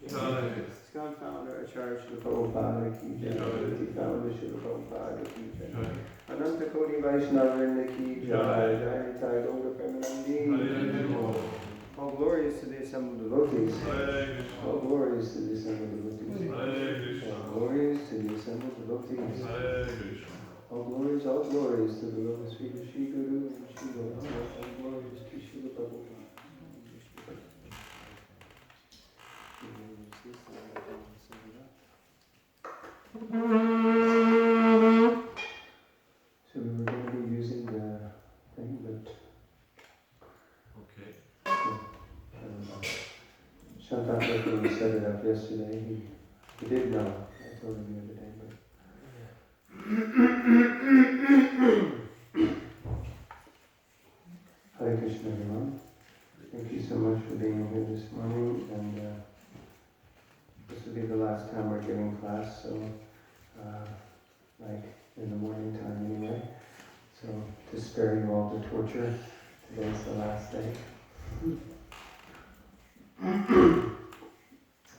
ISKCON founder Acharya Srila Prabhupada ki jai. Bhakti founder Srila Prabhupada ki jai. Ananta Koti Vaishnava ki jai. Jaya Nitai Gaura Premanandi. All glories to the assembled devotees. All glories to the assembled devotees. All glories to the assembled devotees. All glories to the Lord Sri Guru and Sri Guru. All glories to Srila Prabhupada. So we were going to be using the thing, but Shantaka set it up yesterday. He did know. I told him the other day, but Hare Krishna, everyone. Thank you so much for being here this morning, and this will be the last time we're giving class, so like in the morning time anyway. So to spare you all the torture, today's the last day.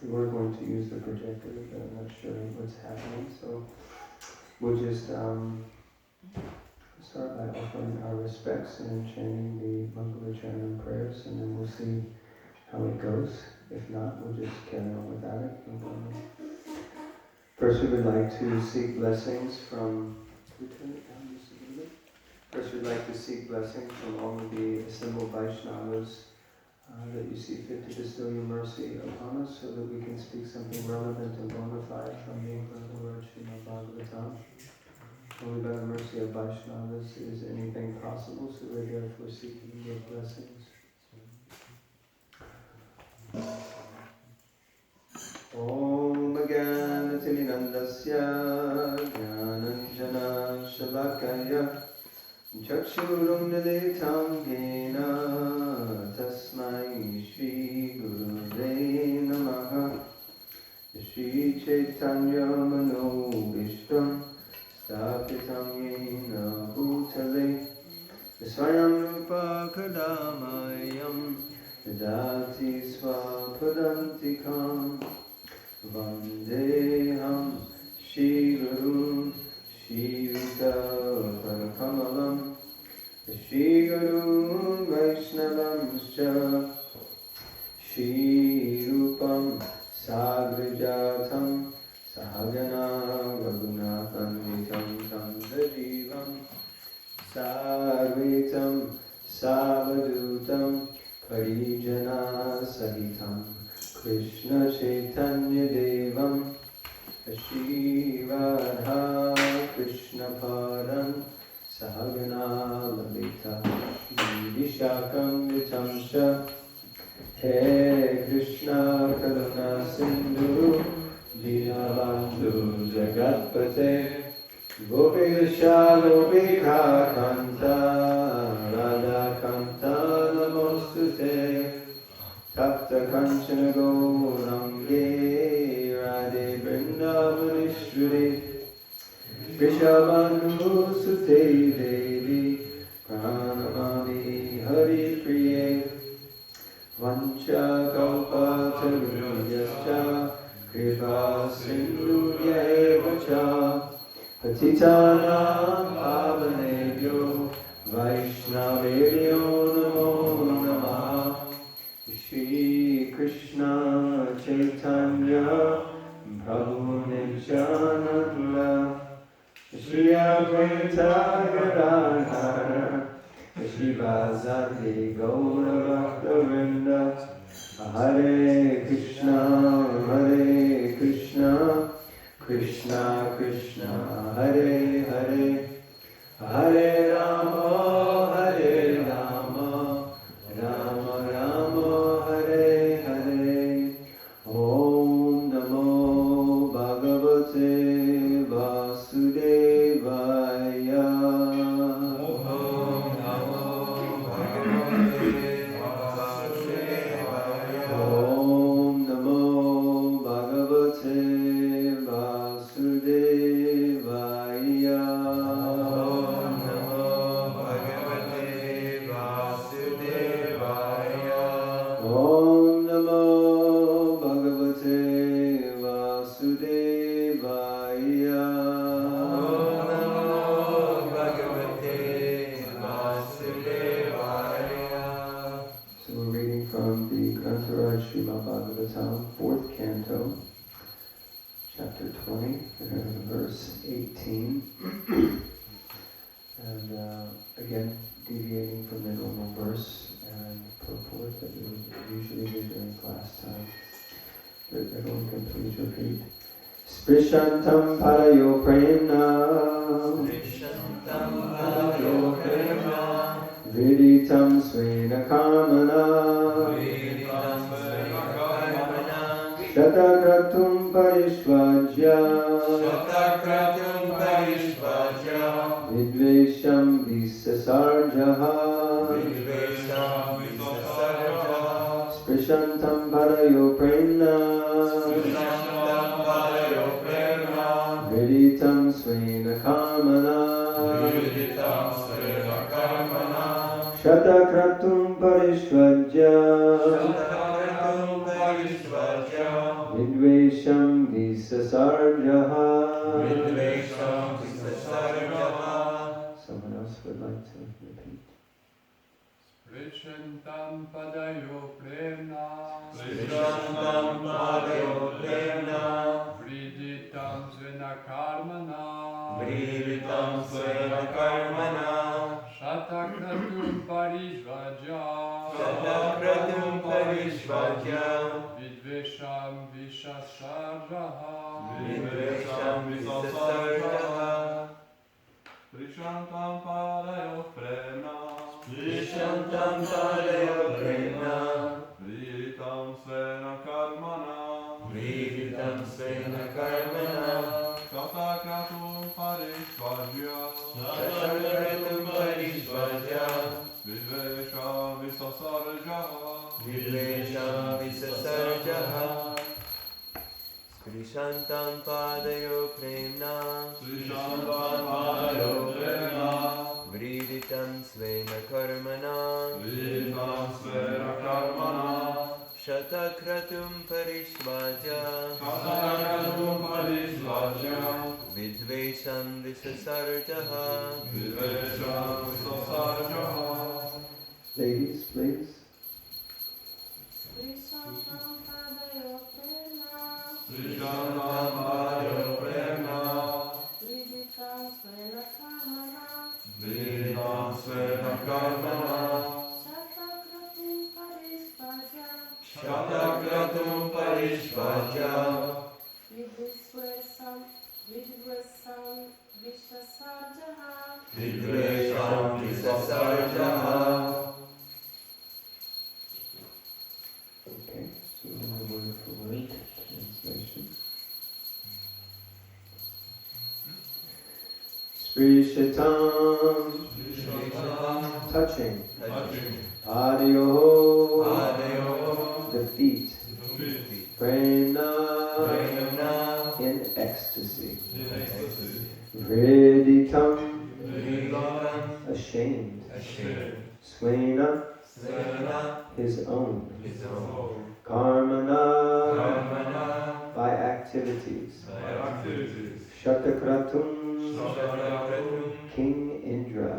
We were going to use the projector, but I'm not sure what's happening, so we'll just start by offering our respects and chanting the Mangala prayers, and then we'll see how it goes. If not, we'll just carry on without it. No problem. First, we would like to seek blessings from. Can we turn it down just a little bit? First, we'd like to seek blessings from all of the assembled Vaishnavas that you see fit to bestow your mercy upon us, so that we can speak something relevant and bona fide from the incredible word Srimad Bhagavatam. Only by the mercy of Vaishnavas is anything possible, so we're therefore seeking your blessings. Om Gyanatiminandasya Gyananjana Shalakaya Chakshurum Nilitam Gena Tasmai Shri Gurude Namaha Shri Chaitanya Mano Vishtam Stapitam Yena Bhutale Svayam Rupa Kadamayam Dati Swapadantikam Vandeham Shri Guru Shri Vita Kamalam Shri Guru Vaishnavam Shri Rupam Sagrajatam Sahagana Raghunathanvitam Tam Dajivam Sarvitam Savadutam Parijana Sahitam Krishna Chaitanya Devam Shri Radha Krishna Param Sahagana Lalita Shri Vishakam Vitamsha He Krishna Karuna Sindhu Dinabandhu Jagatpate Gopisha Gopika Kanta Radha Kanta Namostute Tapta Kanchana Gaurange Radhe Vrindavaneshwari Vrishabhanu Sute Devi Pranamami Hari Priye Vancha Kalpa Tarunayascha Kripa Sindhya Evacha Patitanam Pavanebhyo Vaishnavebhyo Namo Namaha Shri Krishna Chaitanya Prabhu Nityananda Shri Advaita Gadadhara Shri Vasadi Gaura Bhakta Hare Krishna Krishna Krishna Hare Hare Hare Rama Rama Rama Hare Hare Om Namo Bhagavate Vasudevaya Om Namo Bhagavate Vasudevaya from the Grantaraj Srimad Bhagavatam, 4th canto, chapter 20, verse 18. And again, deviating from the normal verse and purport that we would usually do during class time. But everyone can please repeat. Sprishantam parayo premna, Sprishantam parayo premna, Viditam svena kamana, Viditam svena kamana, Shatakratum parishvajya, Shatakratum parishvajya, Vidvesham visasarjaha, Vidvesham visasarjaha, Sprishantam parayo premna, Sprishantam parayo premna, Viditam svena kamana, Viditam svena kamana, Shatakratum parishvajya, Shatakratum parishvajya, Vidvesham visasarjaha, Vidvesham visasarjaha. Someone else would like to repeat. Sprishantam padayo premna, Sprishantam padayo premna, Vriditam svena karmana, Vriditam svena karmana, Shatakratum parishvajya, Shatakratum parishvajya, Vidvesham visasarjaha, Vidvesham visasarjaha. Sprishantam padayo premna, Sprishantam padayo premna, Vriditam svena karmana, Vriditam svena karmana, Shatakratum parishvajya, Shatakratum parishvajya, Vidvesham visasarjaha, Vidvesham visasarjaha. Sprishantam padayo premna, Sprishantam padayo premna, Vriditam svena karmana, Vriditam svena karmana, Shatakratum parishvajya, Shatakratum parishvajya, Vidvesham visasarjaha. Vidvesham visasarjaha. Ladies, please. Sprishantam padayo premna, Sprishantam padayo premna, Viditam svena kamana, Vriditam svena karmana, Shatakratum parishvajya, Shatakratum parishvajya, Vidvesham visasarjaha, Vidvesham visasarjaha. Okay, so word for word translation. Sprishatam, touching. Adiyo, the feet. Prena, in ecstasy. Vriditam, ashamed. Swena, his own. Karmana, by activities. Shatakratum, King Indra.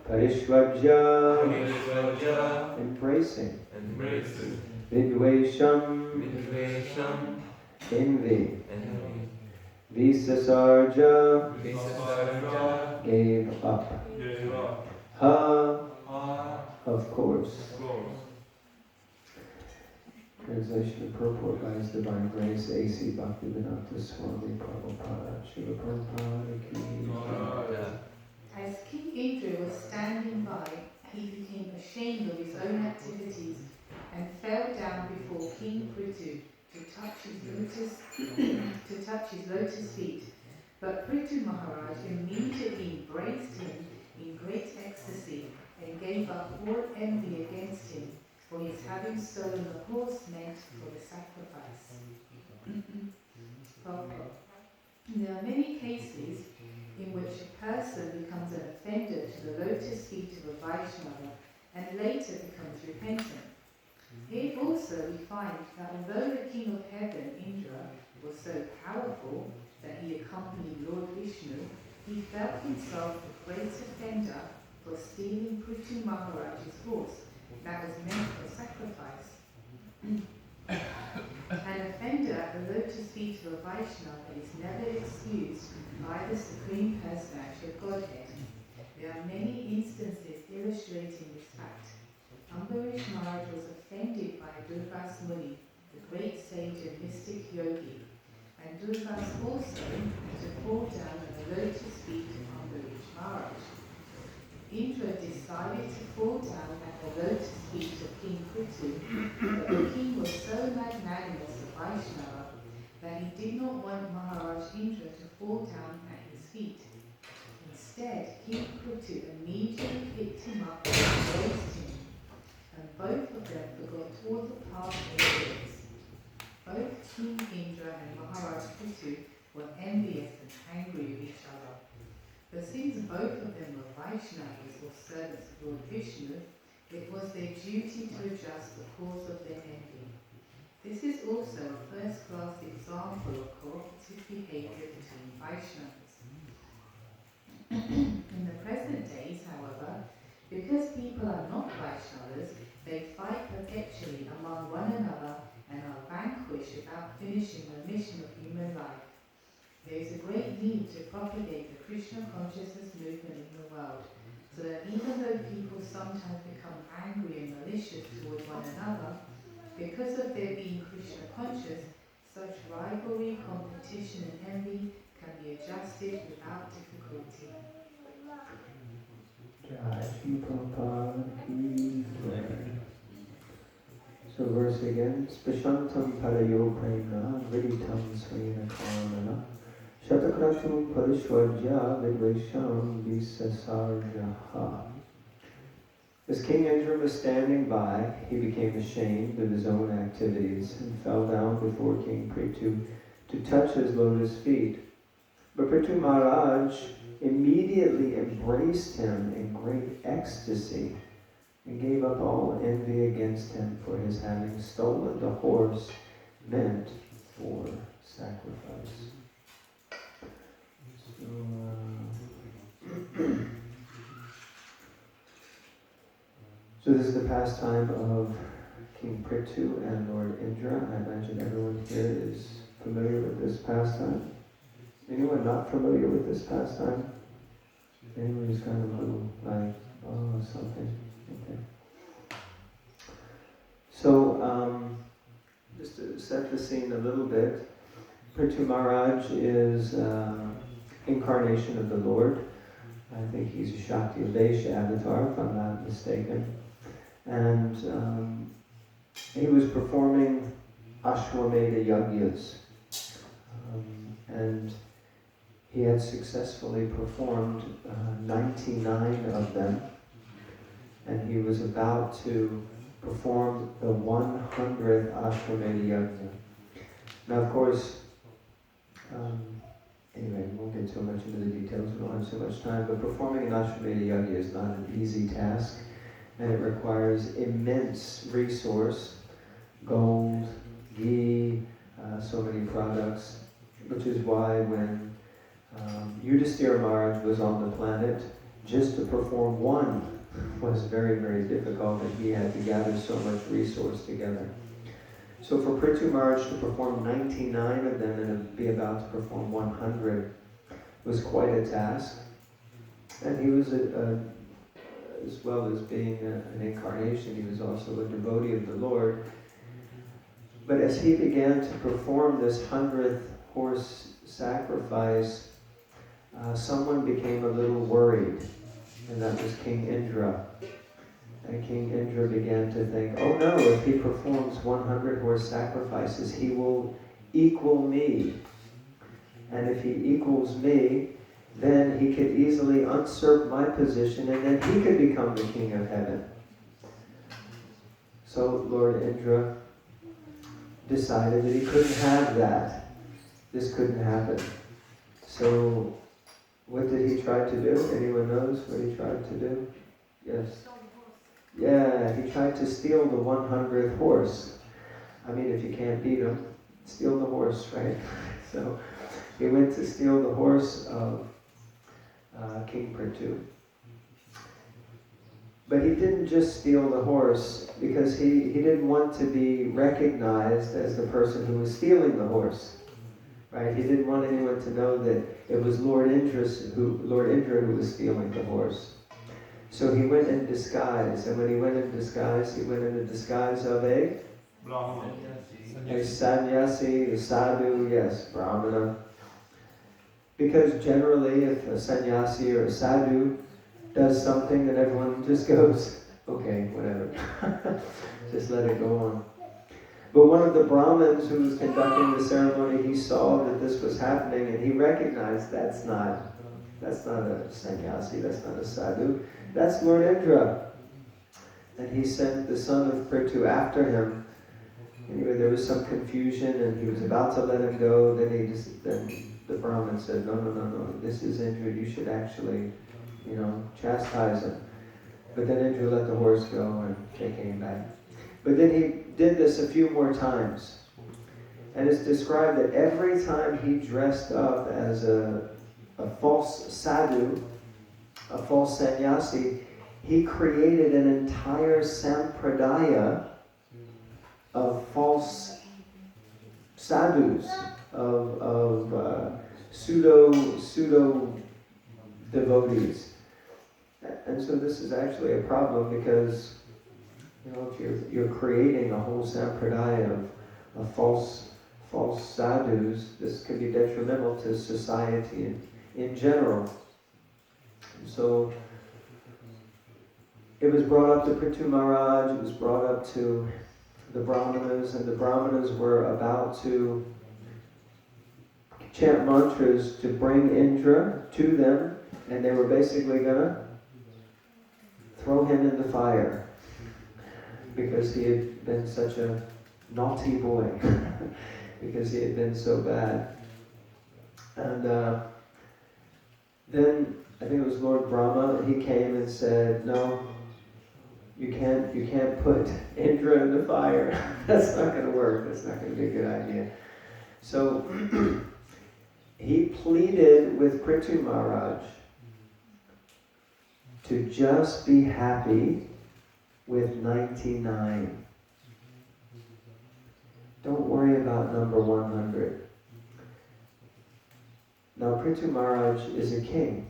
Parishvajya, embracing. Vidvesham, envy. Visasarja, gave up. Ha, of course. Translation and purport by His Divine Grace, A.C. Bhaktivedanta Swami Prabhupada, Srila Prabhupada ki. As King Indra was standing by, he became ashamed of his own activities and fell down before King Prithu to touch his lotus feet. But Prithu Maharaj immediately embraced him in great ecstasy and gave up all envy against him for his having stolen the horse meant for the sacrifice. There are many cases in which a person becomes an offender to the lotus feet of a Vaishnava and later becomes repentant. Here also we find that although the King of Heaven, Indra, was so powerful that he accompanied Lord Vishnu, he felt himself a great offender for stealing Prithu Maharaj's horse that was meant for sacrifice. An offender at the lotus feet of a Vaishnava is never excused by the Supreme Personality of Godhead. There are many instances illustrating this fact. Ambarish Maharaj was offended by Durvas Muni, the great sage and mystic yogi, and Durvas also to fall down at the lotus feet of Ambarish Maharaj. Indra decided to fall down at the lotus feet of King Prithu, but the king was so magnanimous of Vaishnava that he did not want Maharaj Indra to fall down at his feet. Instead, King Prithu immediately picked him up and raised him, and both of them forgot all the past incidents. Both King Indra and Maharaj Prithu were envious and angry with each other. But since both of them were Vaishnavas or servants of Lord Vishnu, it was their duty to adjust the cause of their envy. This is also a first-class example of cooperative behavior between Vaishnavas. In the present days, however, because people are not Vaishnavas, they fight perpetually among one another and are vanquished without finishing the mission of human life. There is a great need to propagate the Krishna consciousness movement in the world, so that even though people sometimes become angry and malicious toward one another, because of their being Krishna conscious, such rivalry, competition and envy can be adjusted without difficulty. Jai Shri Prabhupada ki jai. So verse again, Spashantam parayo premna viditam svayena karmana Shatakratum parishvajya vidvesham visasarjaha. As King Indra was standing by, he became ashamed of his own activities and fell down before King Prithu to touch his lotus feet. But Prithu Maharaj immediately embraced him in great ecstasy and gave up all envy against him for his having stolen the horse meant for sacrifice. So this is the pastime of King Prithu and Lord Indra. I imagine everyone here is familiar with this pastime. Anyone not familiar with this pastime? Anyone who's kind of a little like, oh, something. Okay. So, just to set the scene a little bit, Prithu Maharaj is incarnation of the Lord. I think he's a Shakti Avesha avatar, if I'm not mistaken. And he was performing Ashwamedha Yajnas. And he had successfully performed 99 of them. And he was about to perform the 100th Ashwamedha Yajna. Now, of course, anyway, we won't get too much into the details, we don't have so much time, but performing an Ashwamedha Yajna is not an easy task, and it requires immense resource, gold, ghee, so many products, which is why when Yudhisthira Maharaj was on the planet, just to perform one was very, very difficult, and he had to gather so much resource together. So for Prithu Maharaj to perform 99 of them and be about to perform 100 was quite a task. And he was, as well as being an incarnation, he was also a devotee of the Lord. But as he began to perform this 100th horse sacrifice, someone became a little worried, and that was King Indra. And King Indra began to think, oh no, if he performs 100 horse sacrifices, he will equal me. And if he equals me, then he could easily usurp my position, and then he could become the king of heaven. So Lord Indra decided that he couldn't have that. This couldn't happen. So what did he try to do? Anyone knows what he tried to do? Yes. Yeah, he tried to steal the 100th horse. I mean, if you can't beat him, steal the horse, right? So he went to steal the horse of King Prithu. But he didn't just steal the horse because he didn't want to be recognized as the person who was stealing the horse. Right? He didn't want anyone to know that it was Lord Indra who was stealing the horse. So he went in disguise, and when he went in disguise, he went in the disguise of a sannyasi, a sadhu, yes, brahmana. Because generally, if a sannyasi or a sadhu does something, then everyone just goes, okay, whatever. Just let it go on. But one of the Brahmins who was conducting the ceremony, he saw that this was happening, and he recognized that's not a sannyasi, that's not a sadhu, that's Lord Indra. And he sent the son of Prithu after him. Anyway, there was some confusion, and he was about to let him go. Then the Brahmin said, no, this is Indra, you should actually, chastise him. But then Indra let the horse go, and they came back. But then he did this a few more times. And it's described that every time he dressed up as a false sadhu, a false sannyasi, he created an entire sampradaya of false sadhus, of pseudo devotees. And so this is actually a problem because, if you're creating a whole sampradaya of false sadhus, this can be detrimental to society in general. And so it was brought up to Prithu Maharaj, it was brought up to the Brahmanas, and the Brahmanas were about to chant mantras to bring Indra to them, and they were basically going to throw him in the fire because he had been such a naughty boy, because he had been so bad. And then I think it was Lord Brahma, he came and said, no, you can't put Indra in the fire. That's not going to work. That's not going to be a good idea. So he pleaded with Prithu Maharaj to just be happy with 99. Don't worry about number 100. Now Prithu Maharaj is a king.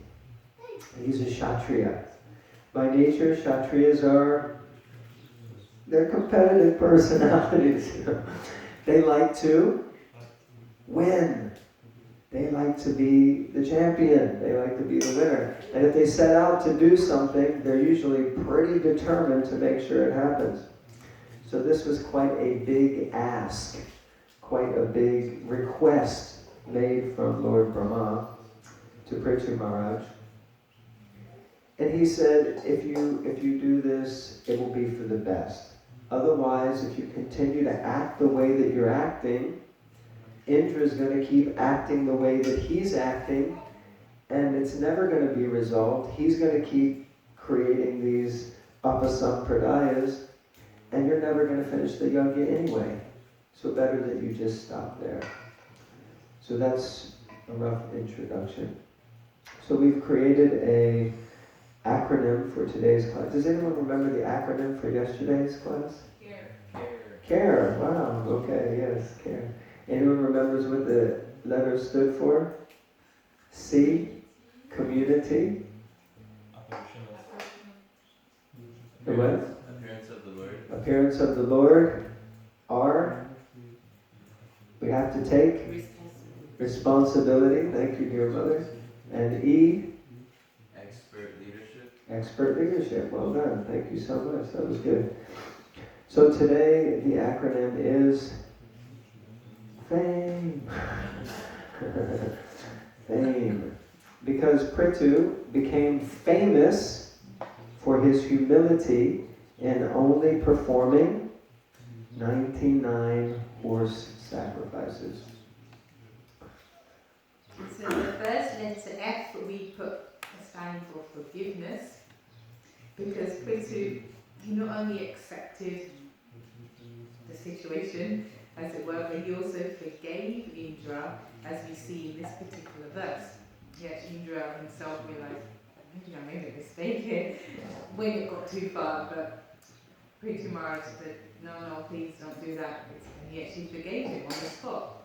He's a Kshatriya. By nature, Kshatriyas they're competitive personalities. They like to win. They like to be the champion. They like to be the winner. And if they set out to do something, they're usually pretty determined to make sure it happens. So this was quite a big ask, quite a big request made from Lord Brahma to Prithu Maharaj. And he said, if you do this, it will be for the best. Otherwise, if you continue to act the way that you're acting, Indra is going to keep acting the way that he's acting, and it's never going to be resolved. He's going to keep creating these apasampradayas, and you're never going to finish the yajna anyway. So better that you just stop there. So that's a rough introduction. So we've created a acronym for today's class. Does anyone remember the acronym for yesterday's class? CARE. Wow. Okay. Yes. CARE. Anyone remembers what the letters stood for? C. Community. The what? Appearance of the Lord. Appearance of the Lord. R. We have to take responsibility. Thank you, dear mother. And E. Expert leadership. Well done. Thank you so much. That was good. So today the acronym is FAME. FAME. Because Prithu became famous for his humility in only performing 99 horse sacrifices. So the first letter F we put a stand for forgiveness, because Prithu, he not only accepted the situation, as it were, but he also forgave Indra, as we see in this particular verse. Yet Indra himself realized, maybe I made a mistake here, when it got too far, but Prabhu Maharaj said, no, please don't do that. And he actually forgave him on the spot.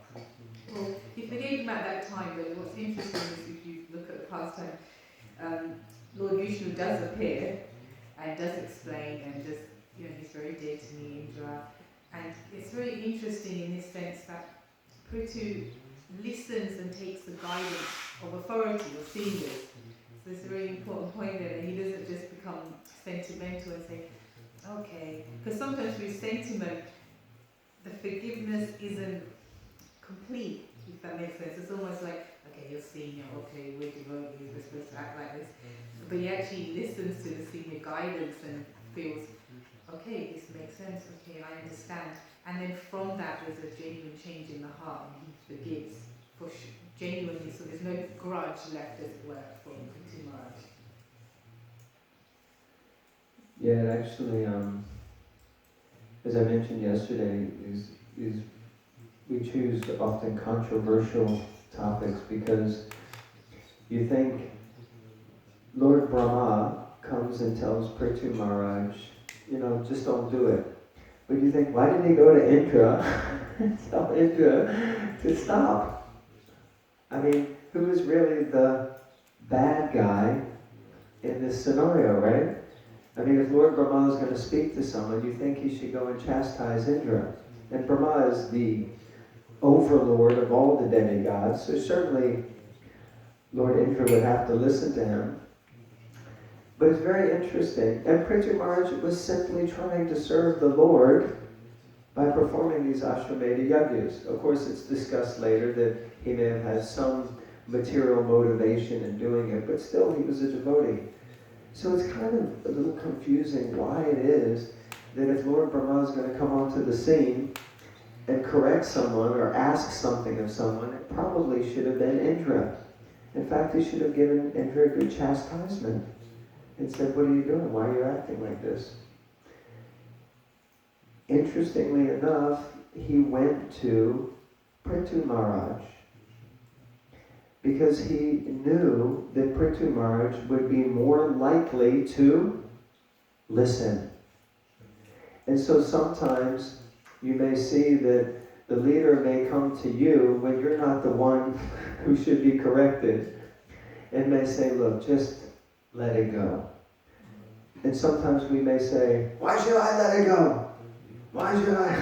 Well, he forgave him at that time, but what's interesting is if you look at the past time, Lord Vishnu does appear and does explain and just, he's very dear to me, Indra. And it's very interesting in this sense that Prithu listens and takes the guidance of authority or seniors. So it's a very important point there, that he doesn't just become sentimental and say, okay, because sometimes with sentiment, the forgiveness isn't complete, if that makes sense. It's almost like, okay, you're senior, okay, we're devotees, we're supposed to act like this. But he actually listens to the senior guidance and feels, okay, this makes sense, okay, I understand. And then from that, there's a genuine change in the heart, and he forgives genuinely, so there's no grudge left, as it were, from Prabhu Maharaj. Yeah, it actually, as I mentioned yesterday, is we choose often controversial topics because you think Lord Brahma comes and tells Prithu Maharaj, just don't do it. But you think, why did he go to Indra and tell Indra to stop? I mean, who is really the bad guy in this scenario, right? I mean, if Lord Brahma is going to speak to someone, you think he should go and chastise Indra. And Brahma is the overlord of all the demigods, so certainly Lord Indra would have to listen to him. But it's very interesting. And Prithu Maharaj was simply trying to serve the Lord by performing these Ashwamedha yajnas. Of course, it's discussed later that he may have had some material motivation in doing it, but still he was a devotee. So it's kind of a little confusing why it is that if Lord Brahma is going to come onto the scene and correct someone or ask something of someone, it probably should have been Indra. In fact, he should have given Indra a good chastisement and said, what are you doing? Why are you acting like this? Interestingly enough, he went to Prithu Maharaj because he knew that Prithu Maharaj would be more likely to listen. And so sometimes you may see that the leader may come to you when you're not the one who should be corrected and may say, look, just let it go. And sometimes we may say, why should I let it go? Why should I?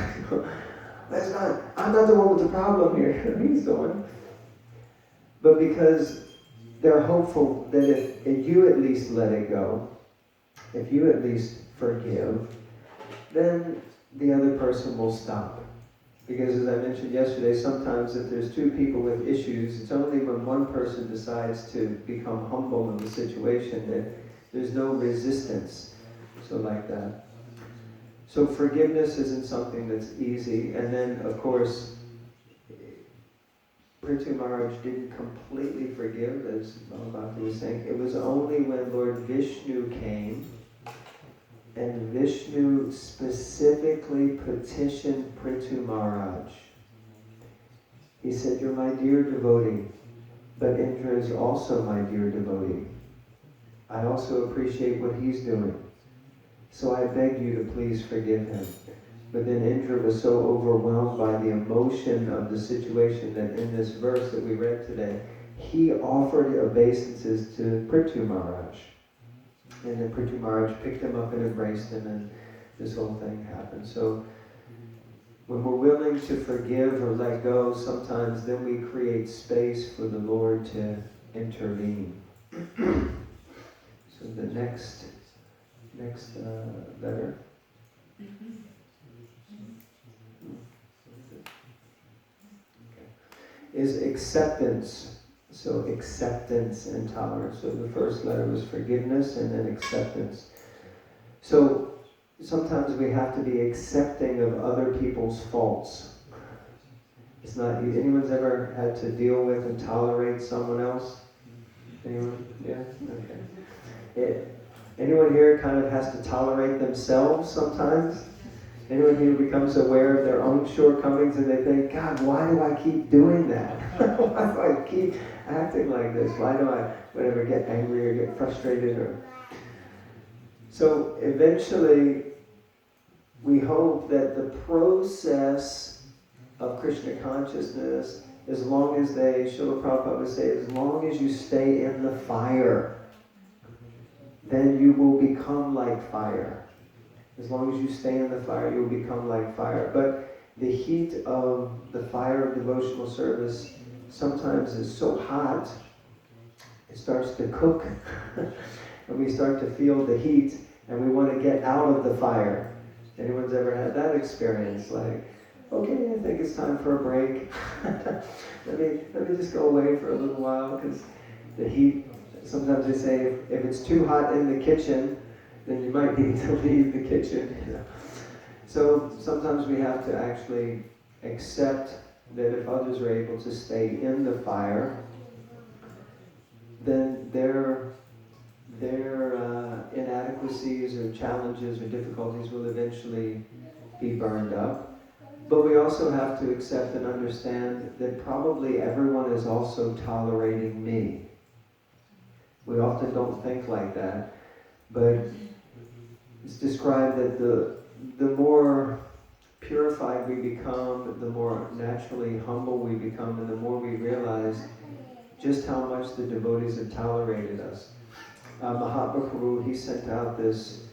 I'm not the one with the problem here. He's the one. But because they're hopeful that if you at least let it go, if you at least forgive, then the other person will stop. Because as I mentioned yesterday, sometimes if there's two people with issues, it's only when one person decides to become humble in the situation that there's no resistance. So like that. So forgiveness isn't something that's easy. And then, of course, Prithu Maharaj didn't completely forgive, as Bhava was saying. It was only when Lord Vishnu came and Vishnu specifically petitioned Prithu Maharaj. He said, you're my dear devotee, but Indra is also my dear devotee. I also appreciate what he's doing. So I beg you to please forgive him. But then Indra was so overwhelmed by the emotion of the situation that in this verse that we read today, he offered obeisances to Prithu Maharaj. And then Prithu Maharaj picked him up and embraced him, and this whole thing happened. So when we're willing to forgive or let go, sometimes then we create space for the Lord to intervene. So the next letter. Is acceptance. So acceptance and tolerance. So the first letter was forgiveness and then acceptance. So sometimes we have to be accepting of other people's faults. It's not easy. Anyone's ever had to deal with and tolerate someone else? Anyone? Yeah? Okay. Anyone here kind of has to tolerate themselves sometimes? Anyone here becomes aware of their own shortcomings and they think, God, why do I keep doing that? Why do I keep acting like this? Why do I, get angry or get frustrated? So eventually, we hope that the process of Krishna consciousness, as long as Srila Prabhupada would say, as long as you stay in the fire, then you will become like fire. As long as you stay in the fire, you will become like fire. But the heat of the fire of devotional service sometimes is so hot, it starts to cook, and we start to feel the heat, and we want to get out of the fire. Anyone's ever had that experience? Like, okay, I think it's time for a break. let me just go away for a little while, because the heat, sometimes they say if it's too hot in the kitchen, then you might need to leave the kitchen. You know? So sometimes we have to actually accept that if others are able to stay in the fire, then their inadequacies or challenges or difficulties will eventually be burned up. But we also have to accept and understand that probably everyone is also tolerating me. We often don't think like that, but it's described that the more purified we become, the more naturally humble we become, and the more we realize just how much the devotees have tolerated us. Mahatma Prabhu, he sent out this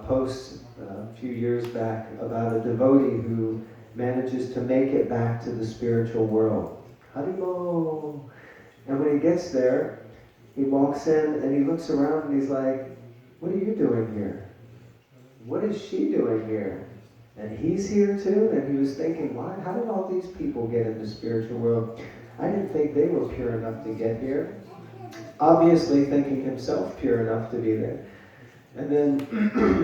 post a few years back about a devotee who manages to make it back to the spiritual world. Haribol! And when he gets there, he walks in and he looks around and he's like, what are you doing here? What is she doing here? And he's here too? And he was thinking, why? How did all these people get in the spiritual world? I didn't think they were pure enough to get here. Obviously thinking himself pure enough to be there. And then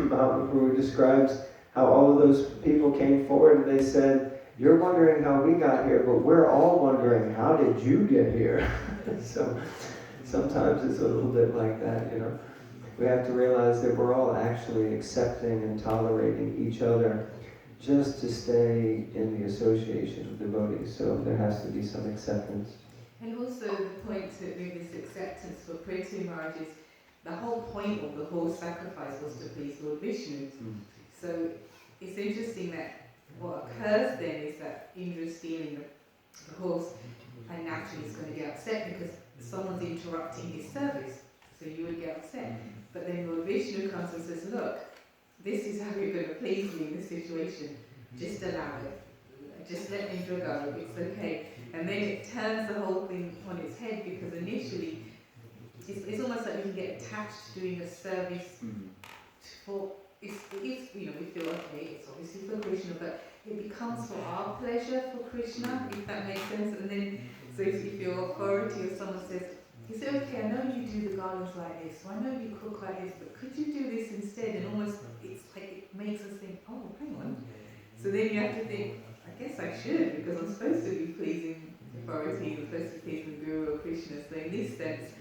Mahatma Prabhu describes how all of those people came forward and they said, you're wondering how we got here, but we're all wondering, how did you get here? So sometimes it's a little bit like that, you know. We have to realize that we're all actually accepting and tolerating each other just to stay in the association of devotees. So there has to be some acceptance. And also the point to with this acceptance for Prithu Maharaj is the whole point of the horse sacrifice was to please Lord Vishnu. So it's interesting that what occurs then is that Indra's stealing the horse, and naturally he's going to get upset because someone's interrupting his service. So you would get upset. But then Lord Vishnu comes and says, look, this is how you're going to please me in this situation. Just allow it. Just let Indra go. It's okay. And then it turns the whole thing on its head, because initially it's almost like we can get attached to doing a service for, it's you know, we feel okay, it's obviously for Krishna, but it becomes for our pleasure for Krishna, if that makes sense. And then, so if your authority or someone says, you say, okay, I know you do the garlands like this, or I know you cook like this, but could you do this instead? And almost, it's like it makes us think, oh, hang on. So then you have to think, I guess I should, because I'm supposed to be pleasing authority, I'm supposed to be pleasing the Guru or Krishna. So in this sense,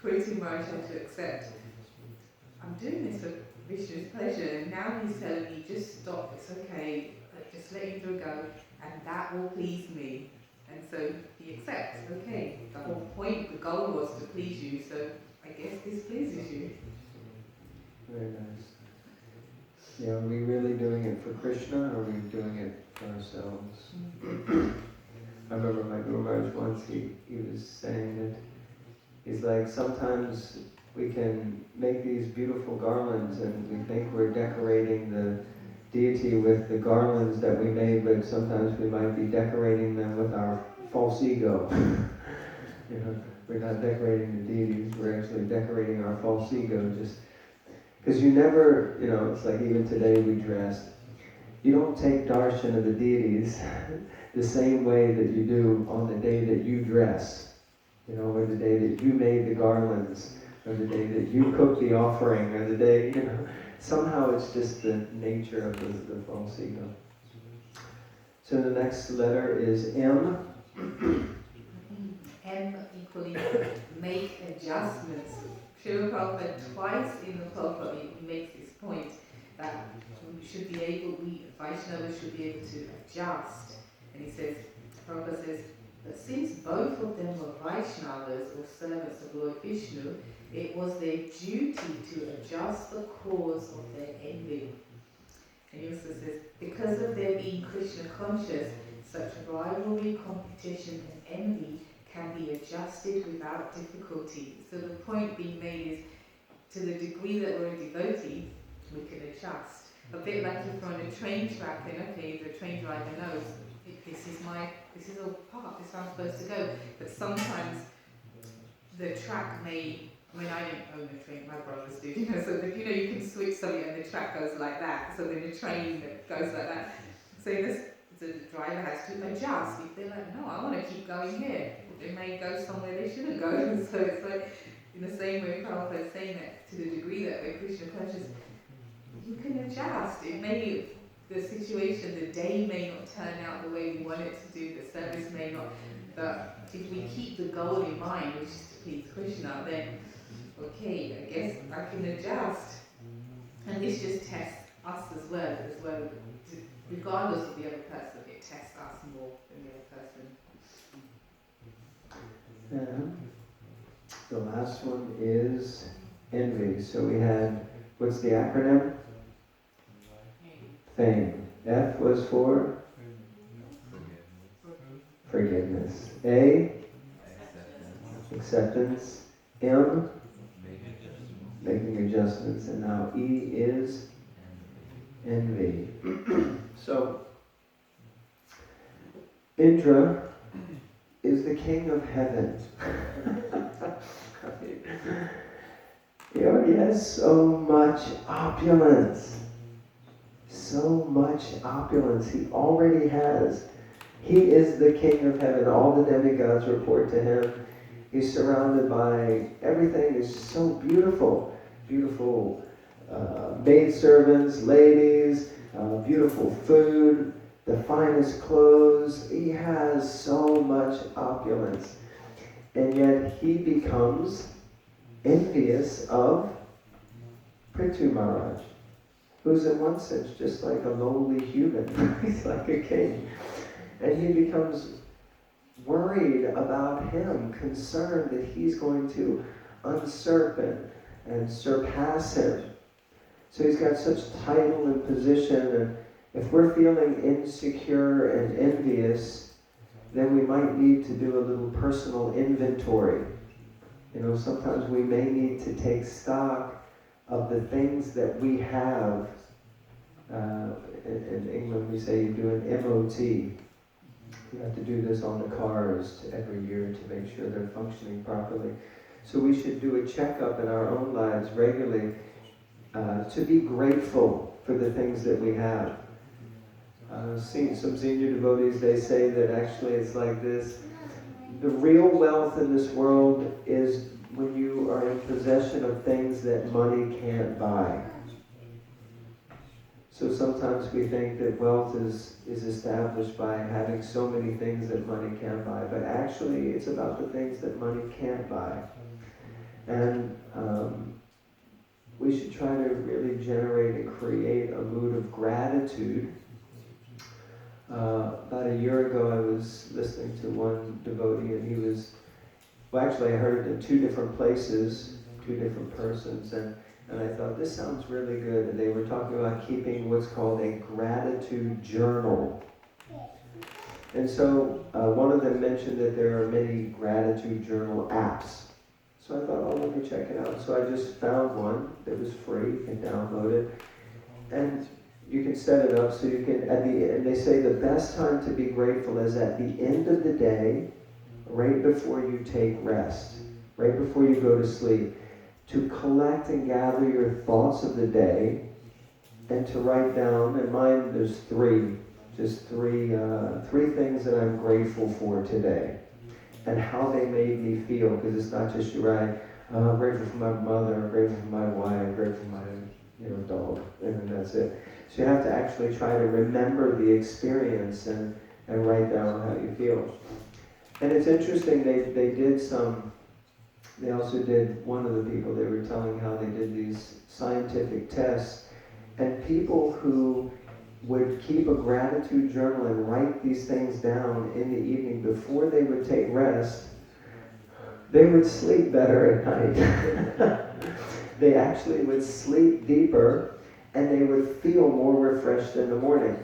Prithu Maharaj had to accept, I'm doing this for Vishnu's pleasure, and now he's telling me, just stop, it's okay, just let Indra go, and that will please me. And so he accepts, okay, the whole point, the goal was to please you, so I guess this pleases you. Very nice. Yeah, are we really doing it for Krishna, or are we doing it for ourselves? I remember my Guru Maharaj once, he was saying that, he's like, sometimes we can make these beautiful garlands and we think we're decorating the deity with the garlands that we made, but sometimes we might be decorating them with our false ego. You know, we're not decorating the deities, we're actually decorating our false ego, just because you never, you know, it's like even today we dressed. You don't take darshan of the deities the same way that you do on the day that you dress. You know, or the day that you made the garlands, or the day that you cooked the offering, or the day, you know, somehow it's just the nature of the false ego. So the next letter is M. M equally make adjustments. Srila Prabhupada twice in the Prabhupada he makes this point that we should be able, we Vaishnavas should be able to adjust. And he says, Prabhupada says, that since both of them were Vaishnavas or servants of Lord Vishnu, it was their duty to adjust the cause of their envy. He also says, because of their being Krishna conscious, such rivalry, competition and envy can be adjusted without difficulty. So the point being made is, to the degree that we're a devotee, we can adjust. A bit like if we're on a train track and okay, the train driver knows this is a path, this is how I'm supposed to go. But sometimes the track may, I mean, I didn't own a train, my brothers did, so that, you can switch something and the track goes like that, so then the train goes like that. So the driver has to adjust. If they're like, no, I want to keep going here, they may go somewhere they shouldn't go. So it's like, in the same way Prabhupada is saying that, to the degree that we're Krishna conscious, you can adjust. It may, the situation, the day may not turn out the way we want it to do, the service may not, but if we keep the goal in mind, which is to please Krishna, then okay, I guess I can adjust. And this just tests us as well, regardless of the other person, it tests us more than the other person. And the last one is envy. So we had, what's the acronym? Fame. F was for forgiveness. A, acceptance. M, making adjustments. And now E is envy. So, Indra is the king of heaven. He already has so much opulence. So much opulence he already has. He is the king of heaven. All the demigods report to him. He's surrounded by everything is so beautiful. Beautiful maidservants, ladies, beautiful food, the finest clothes. He has so much opulence. And yet he becomes envious of Prithu Maharaj, who's in one sense just like a lowly human. He's like a king. And he becomes worried about him, concerned that he's going to usurp and surpass him. So he's got such title and position, and if we're feeling insecure and envious, then we might need to do a little personal inventory. Sometimes we may need to take stock of the things that we have. In England we say you do an MOT. You have to do this on the cars every year to make sure they're functioning properly. So we should do a checkup in our own lives regularly to be grateful for the things that we have. Some senior devotees, they say that actually it's like this. The real wealth in this world is when you are in possession of things that money can't buy. So sometimes we think that wealth is established by having so many things that money can't buy, but actually it's about the things that money can't buy. And we should try to really generate and create a mood of gratitude. About a year ago I was listening to one devotee, and he was, I heard it in two different places, two different persons, and I thought, this sounds really good. And they were talking about keeping what's called a gratitude journal. And so one of them mentioned that there are many gratitude journal apps. So I thought, let me check it out. So I just found one that was free. You can download it. And you can set it up so you can, and they say the best time to be grateful is at the end of the day, right before you take rest, right before you go to sleep, to collect and gather your thoughts of the day and to write down, and mine there's three things that I'm grateful for today and how they made me feel, because it's not just you write, I'm grateful for my mother, I'm grateful for my wife, I'm grateful for my dog, and then that's it. So you have to actually try to remember the experience and write down how you feel. And it's interesting, they also did, one of the people, they were telling how they did these scientific tests, and people who would keep a gratitude journal and write these things down in the evening before they would take rest, they would sleep better at night. They actually would sleep deeper, and they would feel more refreshed in the morning.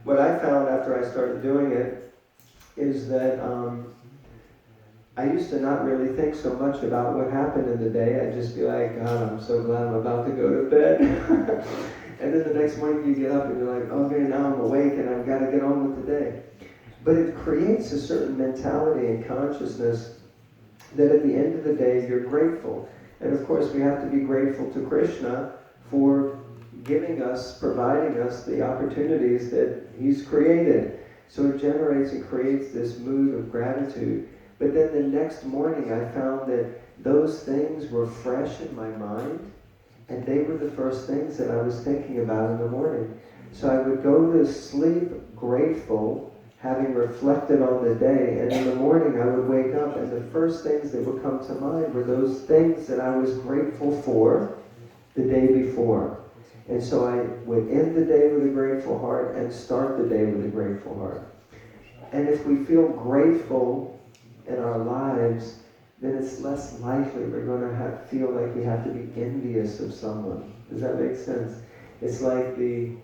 What I found after I started doing it is that I used to not really think so much about what happened in the day. I'd just be like, God, I'm so glad I'm about to go to bed. And then the next morning you get up and you're like, okay, now I'm awake and I've got to get on with the day. But it creates a certain mentality and consciousness that at the end of the day you're grateful. And of course we have to be grateful to Krishna for giving us, providing us the opportunities that He's created. So it generates and creates this mood of gratitude. But then the next morning I found that those things were fresh in my mind, and they were the first things that I was thinking about in the morning. So I would go to sleep grateful, having reflected on the day, and in the morning I would wake up and the first things that would come to mind were those things that I was grateful for the day before. And so I would end the day with a grateful heart and start the day with a grateful heart. And if we feel grateful in our lives, then it's less likely we're going to feel like we have to be envious of someone. Does that make sense? It's like the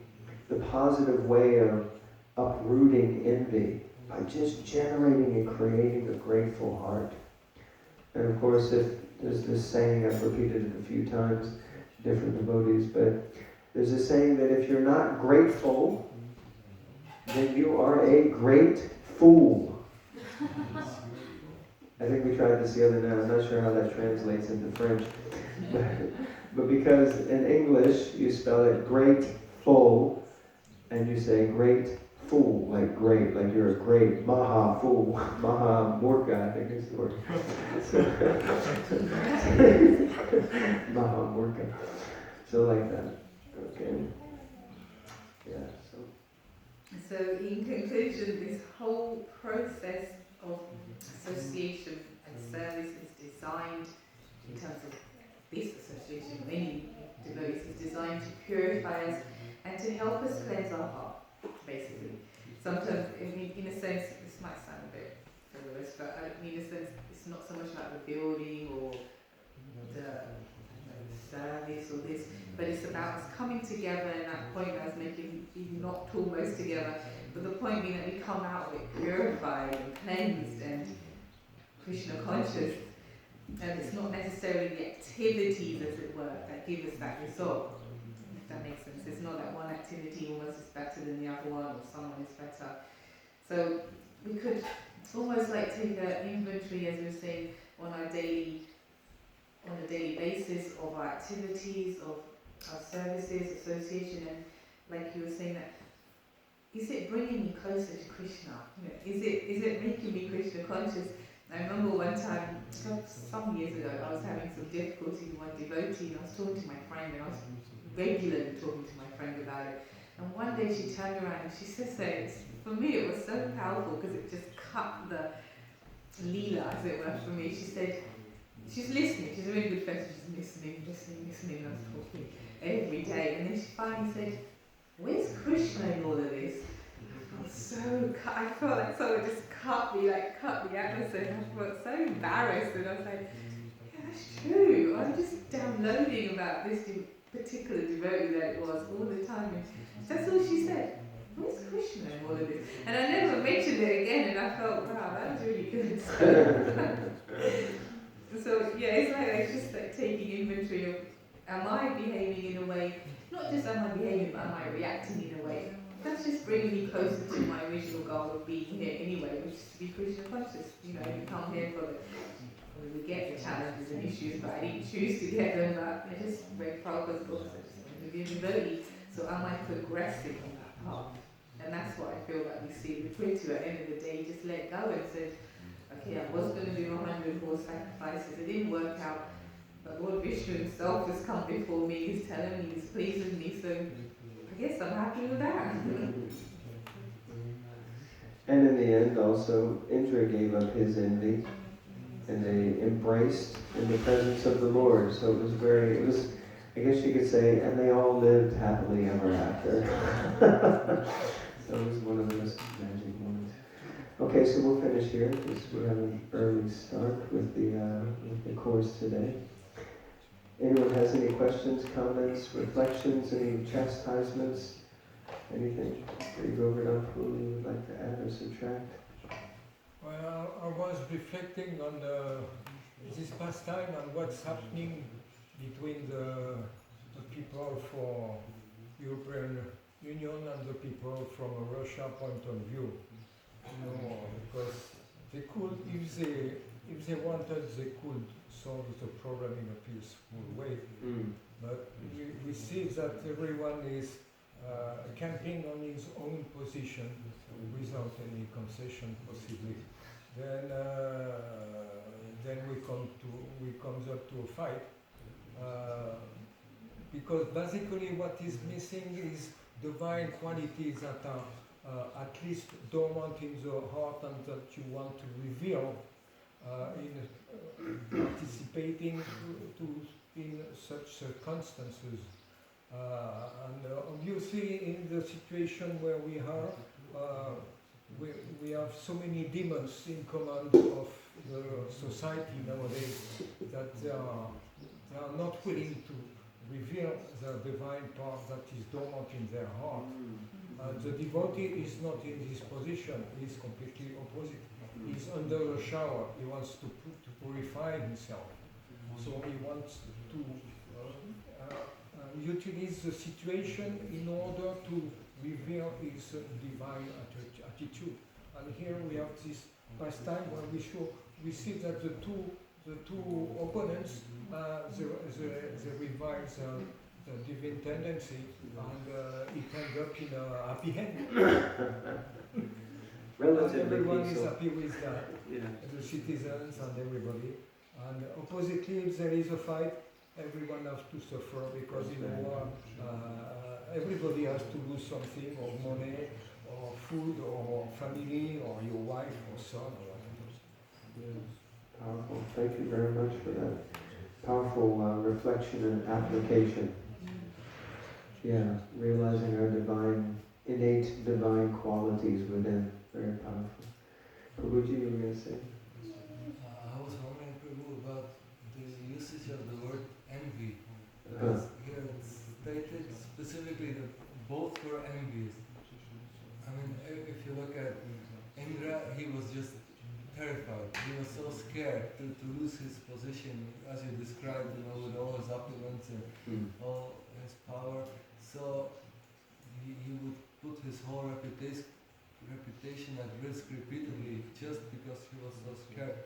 positive way of uprooting envy by just generating and creating a grateful heart. And of course, if there's this saying, I've repeated it a few times, different devotees, but there's a saying that if you're not grateful, then you are a great fool. I think we tried this the other night. I'm not sure how that translates into French. But because in English, you spell it grateful, and you say great fool, like great, like you're a great Maha fool. Maha Murka, I think is the word. Maha Murka. So like that. Okay. Yeah, So in conclusion, this whole process of association and service is designed, in terms of this association, many devotees, is designed to purify us and to help us cleanse our heart, basically. Sometimes, in a sense, this might sound a bit frivolous, but in a sense, it's not so much about the building or the service or this, but it's about us coming together, and that point I was making, being knocked almost together, but the point being that we come out of it purified and cleansed and Krishna conscious, and it's not necessarily the activities, as it were, that give us that result, if that makes sense. It's not that one activity almost is better than the other one, or someone is better. So we could almost like take an inventory, as we were saying, on a daily basis of our activities, of our services, association, and like you were saying, that is it bringing me closer to Krishna? Is it making me Krishna conscious? I remember one time, some years ago, I was having some difficulty with one devotee, and I was talking to my friend, and I was regularly talking to my friend about it. And one day she turned around and she said, for me it was so powerful because it just cut the leela, as it were, for me. She said, she's listening, she's a really good friend, she's listening, and I was talking every day. And then she finally said, where's Krishna in all of this? I felt like someone just cut the atmosphere, and I felt so embarrassed, and I was like, yeah, that's true. I'm just downloading about this particular devotee that it was all the time, and that's all she said. Where's Krishna in all of this? And I never mentioned it again, and I felt, wow, that was really good. So yeah, it's just like taking inventory of, am I behaving in a way, not just am I behaving, but am I reacting in a way? That's just bringing me closer to my original goal of being here anyway, which is to be Krishna conscious. You come here we get the challenges and issues, but I didn't choose to get them. But I just read Prabhupada's books, I just wanted to be a devotee. So am I progressing on that path? And that's what I feel like we see with Prithu. At the end of the day, just let go and said, okay, I was going to do 100 more sacrifices. It didn't work out. But Lord Vishnu himself has come before me. He's telling me, he's pleased with me. So I guess I'm happy with that. And in the end also, Indra gave up his envy and they embraced in the presence of the Lord. So it was, I guess you could say, and they all lived happily ever after. So it was one of those magic moments. Okay, so we'll finish here because we have an early start with the course today. Anyone has any questions, comments, reflections, any chastisements, anything that you go over down Prabhu you would like to add or subtract? Well, I was reflecting on this pastime and what's happening between the people for European Union and the people from a Russia point of view. Because they could, if they wanted, they could solve the problem in a peaceful way. But we see that everyone is camping on his own position without any concession possibly. Then we comes up to a fight because basically what is missing is divine qualities that are at least dormant in the heart and that you want to reveal in participating in such circumstances. And obviously in the situation where we are, we have so many demons in command of the society nowadays that they are not willing to reveal the divine part that is dormant in their heart. The devotee is not in this position, he is completely opposite. He is under a shower, he wants to purify himself. So he wants to utilize the situation in order to reveal his divine attitude. And here we have this pastime where we see that the two opponents, they revive the divine tendency, and it ends up in a happy end. Everyone is happy with that, the citizens and everybody. And oppositely, if there is a fight, everyone has to suffer because in a war, everybody has to lose something, or money, or food, or family, or your wife, or son, or whatever. Yes, powerful. Thank you very much for that powerful reflection and application. Yeah, realizing our innate divine qualities within. Very powerful. Prabhuji, you were going to say? I was wondering, Prabhu, about the usage of the word envy. Because here it's stated specifically that both were envious. I mean, if you look at Indra, he was just terrified. He was so scared to lose his position, as you described, with all his opulence and all his power. So he would put his whole reputation at risk repeatedly just because he was so scared.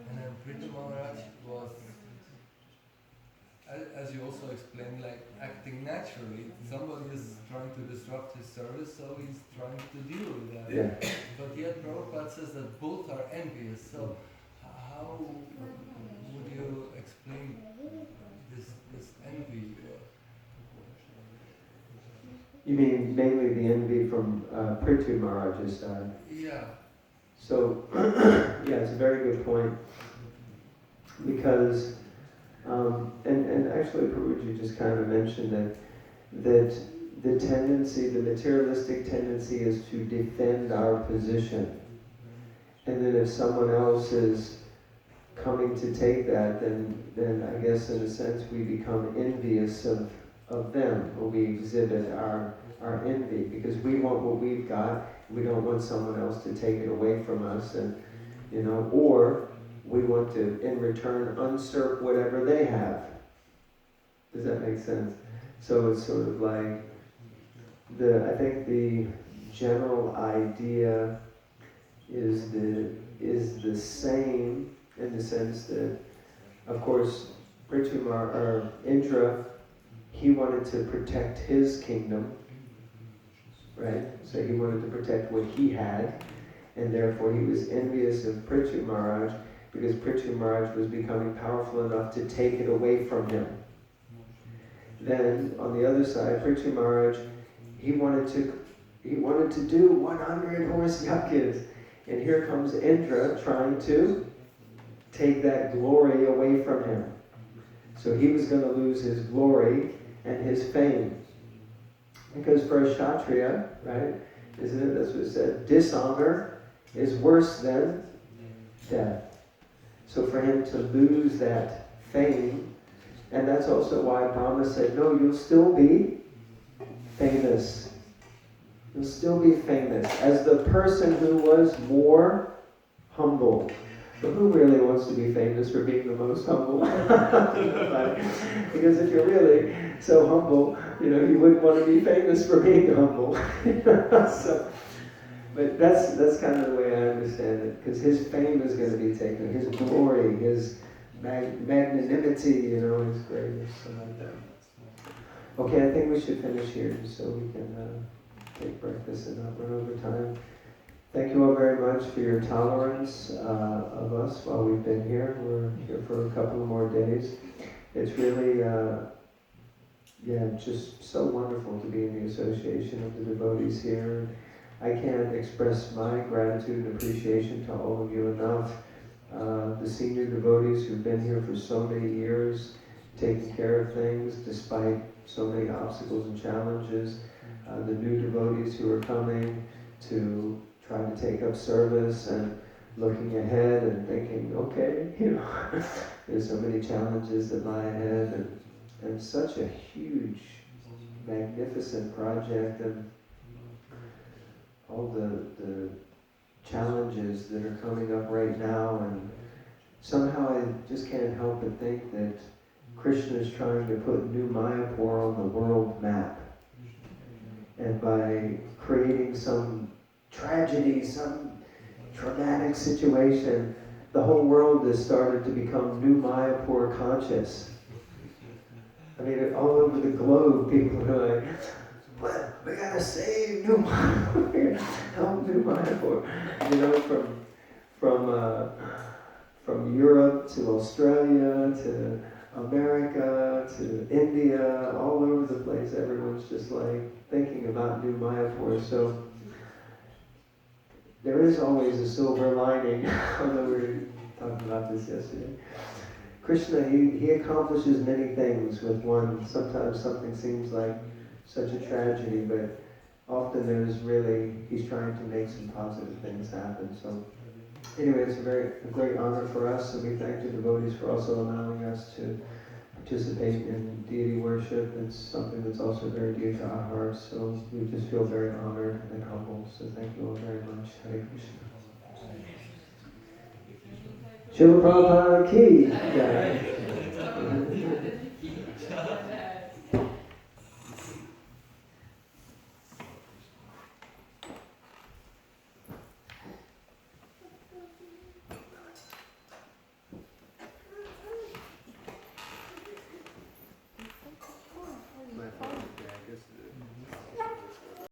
And then Prithu Maharaj was, as you also explained, like acting naturally. Somebody is trying to disrupt his service, so he's trying to deal with that. Yeah. But yet Prabhupada says that both are envious. So how would you explain this envy? You mean mainly the envy from Prithu Maharaj's side? Yeah. So, yeah, it's a very good point. Because, and actually Prabhuji just kind of mentioned that the tendency, the materialistic tendency is to defend our position. And then if someone else is coming to take that, then I guess in a sense we become envious of them, or we exhibit our envy because we want what we've got. We don't want someone else to take it away from us, and or we want to in return usurp whatever they have. Does that make sense? So it's sort of like I think the general idea is the same in the sense that, of course, Indra, he wanted to protect his kingdom, right? So he wanted to protect what he had, and therefore he was envious of Prithu Maharaj because Prithu Maharaj was becoming powerful enough to take it away from him. Then on the other side, Prithu Maharaj, he wanted to do 100 horse yajnas, and here comes Indra trying to take that glory away from him. So he was going to lose his glory and his fame. Because for a Kshatriya, right, isn't it, that's what it said, dishonor is worse than death. So for him to lose that fame And that's also why Brahma said, no, you'll still be famous. You'll still be famous as the person who was more humble. But who really wants to be famous for being the most humble? Because if you're really so humble, you wouldn't want to be famous for being humble. So, but that's kind of the way I understand it, because his fame is going to be taken, his glory, his magnanimity, his greatness, something like that. Okay, I think we should finish here so we can take breakfast and not run over time. Thank you all very much for your tolerance of us while we've been here. We're here for a couple of more days. It's really, just so wonderful to be in the association of the devotees here. I can't express my gratitude and appreciation to all of you enough. The senior devotees who've been here for so many years, taking care of things despite so many obstacles and challenges. The new devotees who are coming to try to take up service and looking ahead and thinking, okay, there's so many challenges that lie ahead, and such a huge, magnificent project, and all the challenges that are coming up right now, and somehow I just can't help but think that Krishna is trying to put New Mayapur on the world map. And by creating some tragedy, some traumatic situation, the whole world has started to become New Mayapur conscious. I mean, all over the globe, people are like, "What? We gotta save New Mayapur, help New Mayapur." From Europe to Australia to America to India, all over the place, everyone's just like thinking about New Mayapur. So there is always a silver lining. Although we were talking about this yesterday. Krishna, he accomplishes many things with one. Sometimes something seems like such a tragedy, but often he's trying to make some positive things happen. So anyway, it's a great honor for us, and we thank the devotees for also allowing us to participate in deity worship. It's something that's also very dear to our hearts, so we just feel very honored and humbled. So thank you all very much. Hare Krishna. Srila Prabhupada ki jai.